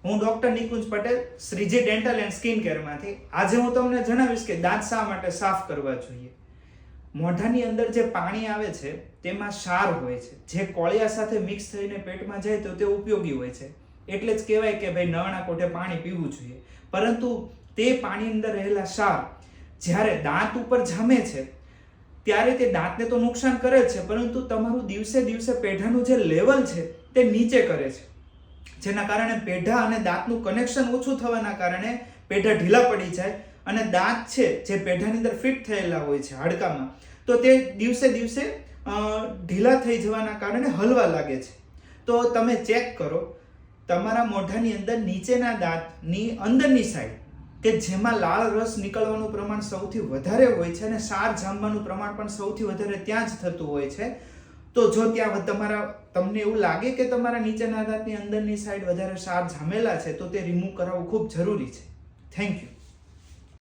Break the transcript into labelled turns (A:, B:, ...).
A: હું doctor Nikunj Patel, Shreeji dental and skin કેરમાંથી. આજે હું તમને જણાવીશ કે દાંત શા માટે સાફ કરવા જોઈએ. મોઢાની અંદર જે પાણી આવે છે તેમાં ક્ષાર હોય છે, જે કોળિયા સાથે મિક્સ થઈને પેટમાં જાય તો તે ઉપયોગી હોય છે. એટલે જ કહેવાય કે ભાઈ નળના કોઠે પાણી પીવું જોઈએ. પરંતુ તે પાણી અંદર રહેલા ક્ષાર જ્યારે દાંત ઉપર જામે છે ત્યારે તે દાંતને તો નુકસાન કરે જ છે, પરંતુ તમારું દિવસે દિવસે પેઢાનું જે લેવલ છે તે નીચે કરે છે, જેના કારણે પેઢા અને દાંતનું કનેક્શન ઓછું થવાના કારણે પેઢા ઢીલા પડી જાય અને દાંત છે જે પેઢાની અંદર ફિટ થયેલા હોય છે હાડકામાં, તો તે દિવસે દિવસે ઢીલા થઈ જવાના કારણે હલવા લાગે છે. તો તમે ચેક કરો તમારા મોઢાની અંદર નીચેના દાંતની અંદરની સાઈડ કે જેમાં લાળ રસ નીકળવાનું પ્રમાણ સૌથી વધારે હોય છે અને ક્ષાર જામવાનું પ્રમાણ પણ સૌથી વધારે ત્યાં જ થતું હોય છે. તો જો ત્યાં તમને એવું લાગે કે તમારા નીચેના દાંતની અંદરની સાઈડ વધારે ક્ષાર જામેલા છે તો તે રિમૂવ કરાવવું ખૂબ જરૂરી છે. Thank you.